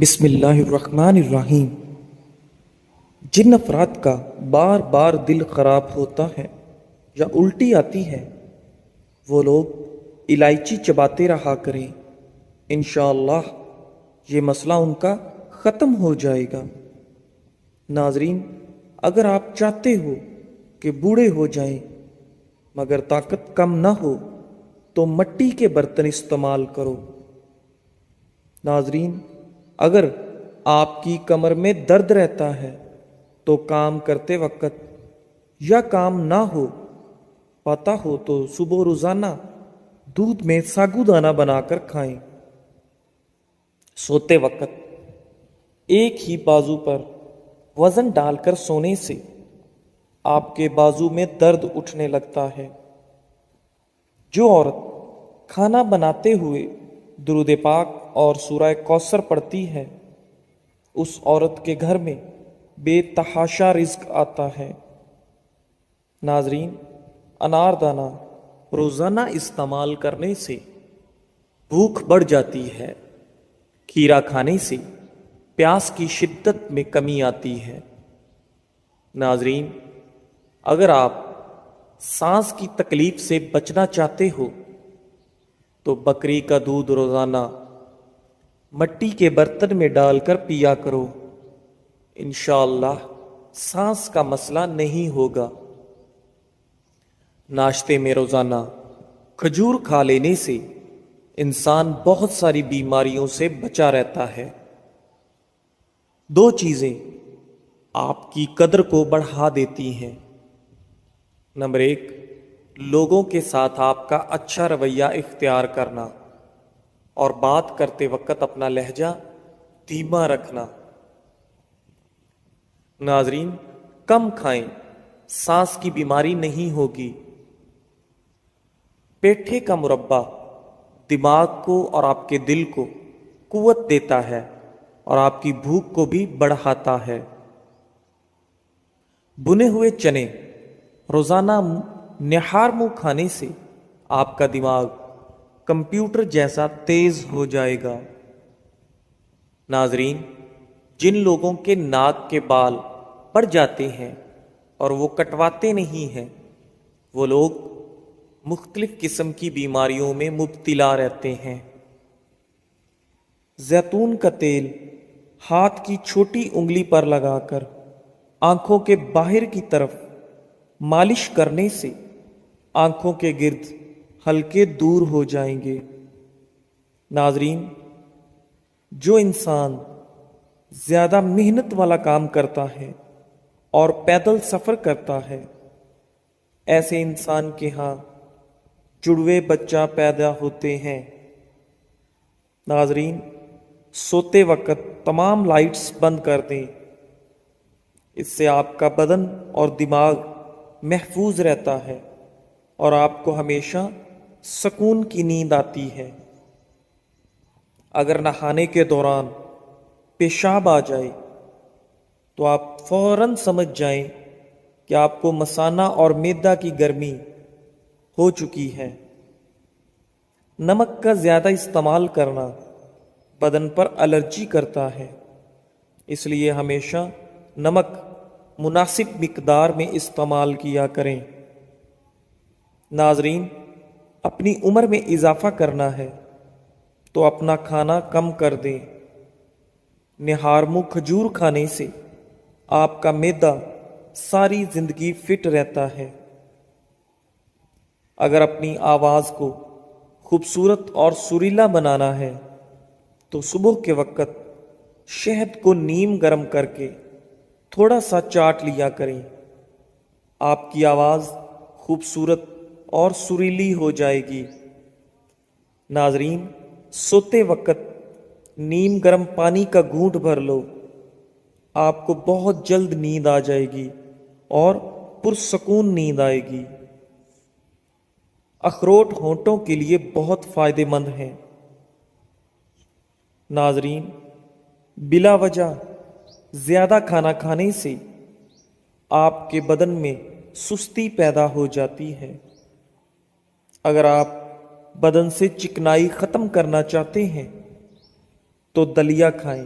بسم اللہ الرحمن الرحیم۔ جن افراد کا بار بار دل خراب ہوتا ہے یا الٹی آتی ہے وہ لوگ الائچی چباتے رہا کریں، انشاءاللہ یہ مسئلہ ان کا ختم ہو جائے گا۔ ناظرین، اگر آپ چاہتے ہو کہ بوڑھے ہو جائیں مگر طاقت کم نہ ہو تو مٹی کے برتن استعمال کرو۔ ناظرین، اگر آپ کی کمر میں درد رہتا ہے تو کام کرتے وقت یا کام نہ ہو پاتا ہو تو صبح روزانہ دودھ میں ساگو دانہ بنا کر کھائیں۔ سوتے وقت ایک ہی بازو پر وزن ڈال کر سونے سے آپ کے بازو میں درد اٹھنے لگتا ہے۔ جو عورت کھانا بناتے ہوئے درود پاک اور سورہ کوثر پڑھتی ہے اس عورت کے گھر میں بے تحاشا رزق آتا ہے۔ ناظرین، انار دانہ روزانہ استعمال کرنے سے بھوک بڑھ جاتی ہے۔ کھیرا کھانے سے پیاس کی شدت میں کمی آتی ہے۔ ناظرین، اگر آپ سانس کی تکلیف سے بچنا چاہتے ہو تو بکری کا دودھ روزانہ مٹی کے برتن میں ڈال کر پیا کرو، انشاءاللہ سانس کا مسئلہ نہیں ہوگا۔ ناشتے میں روزانہ کھجور کھا لینے سے انسان بہت ساری بیماریوں سے بچا رہتا ہے۔ دو چیزیں آپ کی قدر کو بڑھا دیتی ہیں۔ نمبر 1، لوگوں کے ساتھ آپ کا اچھا رویہ اختیار کرنا اور بات کرتے وقت اپنا لہجہ دھیما رکھنا۔ ناظرین، کم کھائیں، سانس کی بیماری نہیں ہوگی۔ پیٹھے کا مربع دماغ کو اور آپ کے دل کو قوت دیتا ہے اور آپ کی بھوک کو بھی بڑھاتا ہے۔ بنے ہوئے چنے روزانہ نہار منہ کھانے سے آپ کا دماغ کمپیوٹر جیسا تیز ہو جائے گا۔ ناظرین، جن لوگوں کے ناک کے بال پڑ جاتے ہیں اور وہ کٹواتے نہیں ہیں وہ لوگ مختلف قسم کی بیماریوں میں مبتلا رہتے ہیں۔ زیتون کا تیل ہاتھ کی چھوٹی انگلی پر لگا کر آنکھوں کے باہر کی طرف مالش کرنے سے آنکھوں کے گرد ہلکے دور ہو جائیں گے۔ ناظرین، جو انسان زیادہ محنت والا کام کرتا ہے اور پیدل سفر کرتا ہے ایسے انسان کے ہاں جڑوے بچہ پیدا ہوتے ہیں۔ ناظرین، سوتے وقت تمام لائٹس بند کر دیں، اس سے آپ کا بدن اور دماغ محفوظ رہتا ہے اور آپ کو ہمیشہ سکون کی نیند آتی ہے۔ اگر نہانے کے دوران پیشاب آ جائے تو آپ فوراً سمجھ جائیں کہ آپ کو مثانہ اور معدہ کی گرمی ہو چکی ہے۔ نمک کا زیادہ استعمال کرنا بدن پر الرجی کرتا ہے، اس لیے ہمیشہ نمک مناسب مقدار میں استعمال کیا کریں۔ ناظرین، اپنی عمر میں اضافہ کرنا ہے تو اپنا کھانا کم کر دیں۔ نہار منہ کھجور کھانے سے آپ کا معدہ ساری زندگی فٹ رہتا ہے۔ اگر اپنی آواز کو خوبصورت اور سریلا بنانا ہے تو صبح کے وقت شہد کو نیم گرم کر کے تھوڑا سا چاٹ لیا کریں، آپ کی آواز خوبصورت اور سریلی ہو جائے گی۔ ناظرین، سوتے وقت نیم گرم پانی کا گھونٹ بھر لو، آپ کو بہت جلد نیند آ جائے گی اور پرسکون نیند آئے گی۔ اخروٹ ہونٹوں کے لیے بہت فائدہ مند ہیں۔ ناظرین، بلا وجہ زیادہ کھانا کھانے سے آپ کے بدن میں سستی پیدا ہو جاتی ہے۔ اگر آپ بدن سے چکنائی ختم کرنا چاہتے ہیں تو دلیا کھائیں،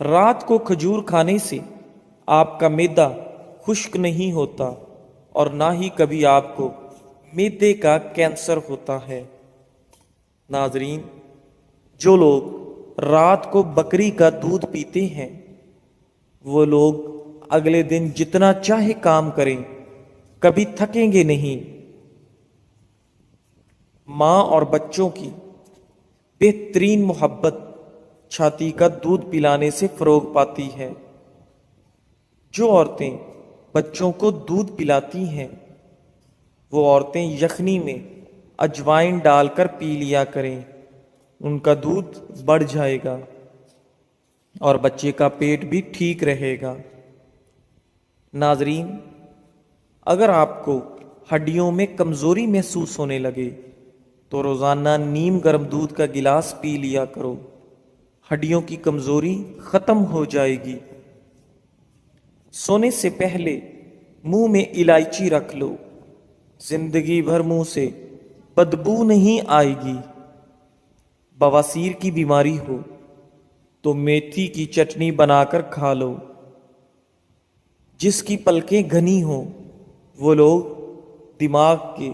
رات کو کھجور کھانے سے آپ کا معدہ خشک نہیں ہوتا اور نہ ہی کبھی آپ کو معدے کا کینسر ہوتا ہے۔ ناظرین، جو لوگ رات کو بکری کا دودھ پیتے ہیں وہ لوگ اگلے دن جتنا چاہے کام کریں کبھی تھکیں گے نہیں۔ ماں اور بچوں کی بہترین محبت چھاتی کا دودھ پلانے سے فروغ پاتی ہے۔ جو عورتیں بچوں کو دودھ پلاتی ہیں وہ عورتیں یخنی میں اجوائن ڈال کر پی لیا کریں، ان کا دودھ بڑھ جائے گا اور بچے کا پیٹ بھی ٹھیک رہے گا۔ ناظرین، اگر آپ کو ہڈیوں میں کمزوری محسوس ہونے لگے تو روزانہ نیم گرم دودھ کا گلاس پی لیا کرو، ہڈیوں کی کمزوری ختم ہو جائے گی۔ سونے سے پہلے منہ میں الائچی رکھ لو، زندگی بھر منہ سے بدبو نہیں آئے گی۔ بواسیر کی بیماری ہو تو میتھی کی چٹنی بنا کر کھا لو۔ جس کی پلکیں گھنی ہوں وہ لوگ دماغ کے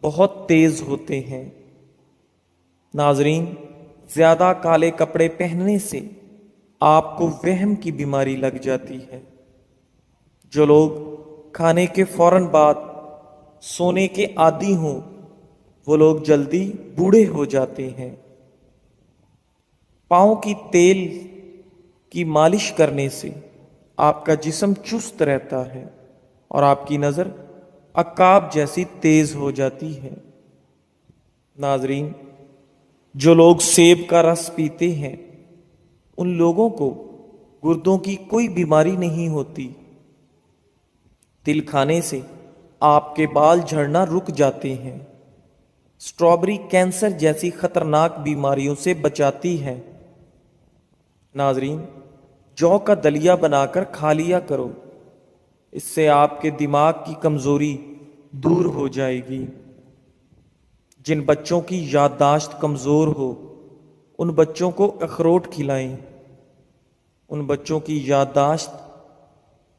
بہت تیز ہوتے ہیں۔ ناظرین، زیادہ کالے کپڑے پہننے سے آپ کو وہم کی بیماری لگ جاتی ہے۔ جو لوگ کھانے کے فوراً بعد سونے کے عادی ہوں وہ لوگ جلدی بوڑھے ہو جاتے ہیں۔ پاؤں کی تیل کی مالش کرنے سے آپ کا جسم چست رہتا ہے اور آپ کی نظر عقاب جیسی تیز ہو جاتی ہے۔ ناظرین، جو لوگ سیب کا رس پیتے ہیں ان لوگوں کو گردوں کی کوئی بیماری نہیں ہوتی۔ تل کھانے سے آپ کے بال جھڑنا رک جاتے ہیں۔ اسٹرابری کینسر جیسی خطرناک بیماریوں سے بچاتی ہے۔ ناظرین، جو کا دلیا بنا کر کھا لیا کرو، اس سے آپ کے دماغ کی کمزوری دور ہو جائے گی۔ جن بچوں کی یادداشت کمزور ہو ان بچوں کو اخروٹ کھلائیں، ان بچوں کی یادداشت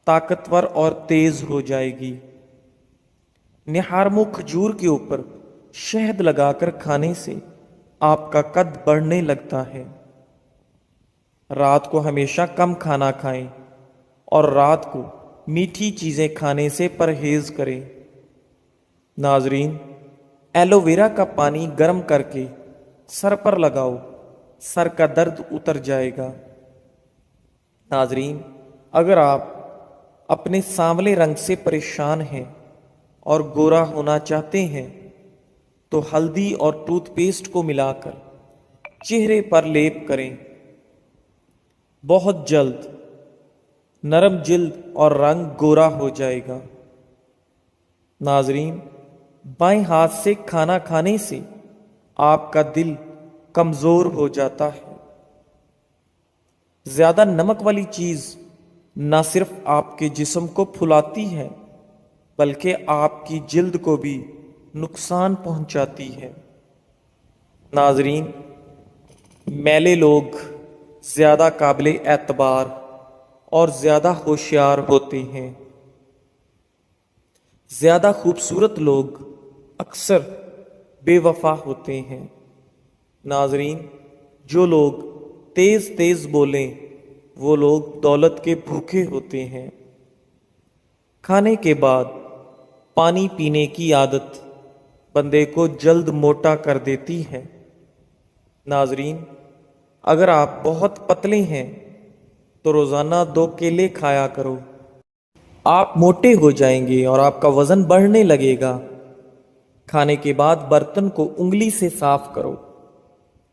طاقتور اور تیز ہو جائے گی۔ نہارمو کھجور کے اوپر شہد لگا کر کھانے سے آپ کا قد بڑھنے لگتا ہے۔ رات کو ہمیشہ کم کھانا کھائیں اور رات کو میٹھی چیزیں کھانے سے پرہیز کریں۔ ناظرین، ایلو ویرا کا پانی گرم کر کے سر پر لگاؤ، سر کا درد اتر جائے گا۔ ناظرین، اگر آپ اپنے سانولے رنگ سے پریشان ہیں اور گورا ہونا چاہتے ہیں تو ہلدی اور ٹوتھ پیسٹ کو ملا کر چہرے پر لیپ کریں۔ بہت جلد نرم جلد اور رنگ گورا ہو جائے گا۔ ناظرین، بائیں ہاتھ سے کھانا کھانے سے آپ کا دل کمزور ہو جاتا ہے۔ زیادہ نمک والی چیز نہ صرف آپ کے جسم کو پھلاتی ہے بلکہ آپ کی جلد کو بھی نقصان پہنچاتی ہے۔ ناظرین، میلے لوگ زیادہ قابل اعتبار اور زیادہ ہوشیار ہوتے ہیں۔ زیادہ خوبصورت لوگ اکثر بے وفا ہوتے ہیں۔ ناظرین، جو لوگ تیز تیز بولیں وہ لوگ دولت کے بھوکے ہوتے ہیں۔ کھانے کے بعد پانی پینے کی عادت بندے کو جلد موٹا کر دیتی ہے۔ ناظرین، اگر آپ بہت پتلے ہیں تو روزانہ 2 کیلے کھایا کرو، آپ موٹے ہو جائیں گے اور آپ کا وزن بڑھنے لگے گا۔ کھانے کے بعد برتن کو انگلی سے صاف کرو،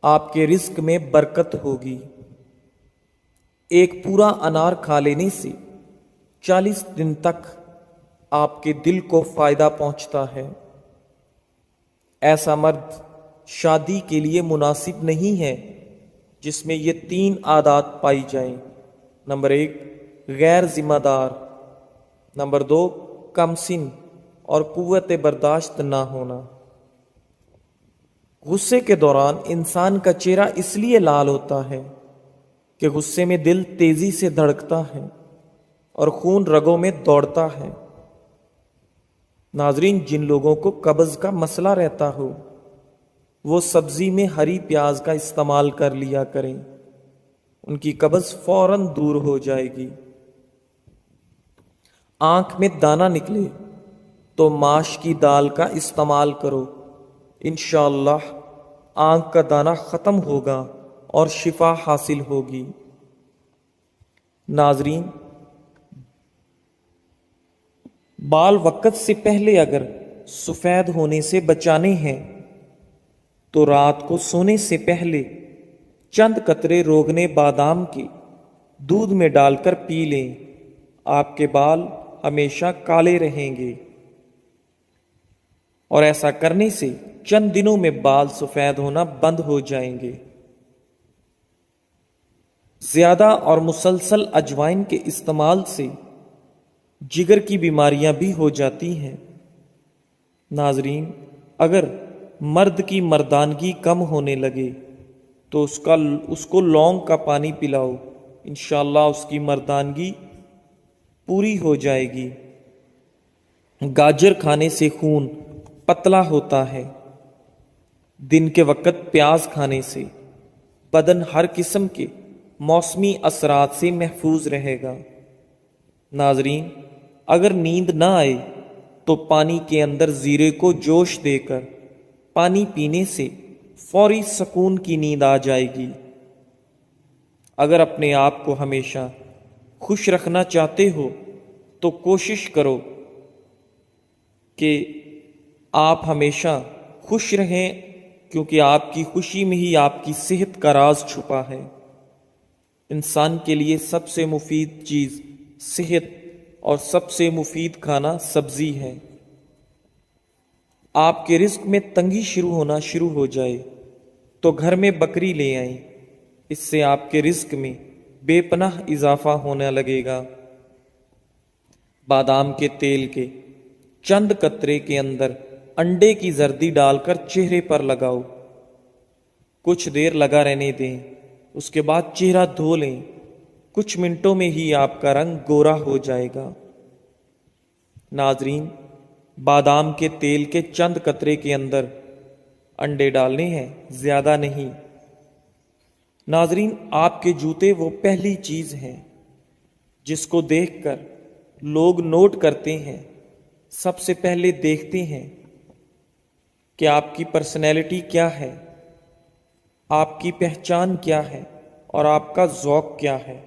آپ کے رزق میں برکت ہوگی۔ ایک پورا انار کھا لینے سے 40 دن تک آپ کے دل کو فائدہ پہنچتا ہے۔ ایسا مرد شادی کے لیے مناسب نہیں ہے جس میں یہ 3 عادات پائی جائیں۔ نمبر 1، غیر ذمہ دار۔ نمبر 2، کم سن اور قوت برداشت نہ ہونا۔ غصے کے دوران انسان کا چہرہ اس لیے لال ہوتا ہے کہ غصے میں دل تیزی سے دھڑکتا ہے اور خون رگوں میں دوڑتا ہے۔ ناظرین، جن لوگوں کو قبض کا مسئلہ رہتا ہو وہ سبزی میں ہری پیاز کا استعمال کر لیا کریں، ان کی قبض فوراً دور ہو جائے گی۔ آنکھ میں دانہ نکلے تو ماش کی دال کا استعمال کرو، انشاءاللہ آنکھ کا دانہ ختم ہوگا اور شفا حاصل ہوگی۔ ناظرین، بال وقت سے پہلے اگر سفید ہونے سے بچانے ہیں تو رات کو سونے سے پہلے چند قطرے روغنے بادام کے دودھ میں ڈال کر پی لیں، آپ کے بال ہمیشہ کالے رہیں گے، اور ایسا کرنے سے چند دنوں میں بال سفید ہونا بند ہو جائیں گے۔ زیادہ اور مسلسل اجوائن کے استعمال سے جگر کی بیماریاں بھی ہو جاتی ہیں۔ ناظرین، اگر مرد کی مردانگی کم ہونے لگے تو اس کو لونگ کا پانی پلاؤ، انشاءاللہ اس کی مردانگی پوری ہو جائے گی۔ گاجر کھانے سے خون پتلا ہوتا ہے۔ دن کے وقت پیاز کھانے سے بدن ہر قسم کے موسمی اثرات سے محفوظ رہے گا۔ ناظرین، اگر نیند نہ آئے تو پانی کے اندر زیرے کو جوش دے کر پانی پینے سے فوری سکون کی نیند آ جائے گی۔ اگر اپنے آپ کو ہمیشہ خوش رکھنا چاہتے ہو تو کوشش کرو کہ آپ ہمیشہ خوش رہیں، کیونکہ آپ کی خوشی میں ہی آپ کی صحت کا راز چھپا ہے۔ انسان کے لیے سب سے مفید چیز صحت اور سب سے مفید کھانا سبزی ہے۔ آپ کے رزق میں تنگی ہونا شروع ہو جائے تو گھر میں بکری لے آئیں، اس سے آپ کے رزق میں بے پناہ اضافہ ہونے لگے گا۔ بادام کے تیل کے چند قطرے کے اندر انڈے کی زردی ڈال کر چہرے پر لگاؤ، کچھ دیر لگا رہنے دیں، اس کے بعد چہرہ دھو لیں، کچھ منٹوں میں ہی آپ کا رنگ گورا ہو جائے گا۔ ناظرین، بادام کے تیل کے چند قطرے کے اندر انڈے ڈالنے ہیں، زیادہ نہیں۔ ناظرین، آپ کے جوتے وہ پہلی چیز ہیں جس کو دیکھ کر لوگ نوٹ کرتے ہیں، سب سے پہلے دیکھتے ہیں کہ آپ کی پرسنالٹی کیا ہے، آپ کی پہچان کیا ہے اور آپ کا ذوق کیا ہے۔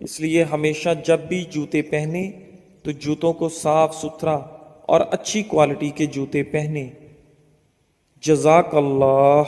اس لیے ہمیشہ جب بھی جوتے پہنے تو جوتوں کو صاف ستھرا اور اچھی کوالٹی کے جوتے پہنے۔ جزاک اللہ۔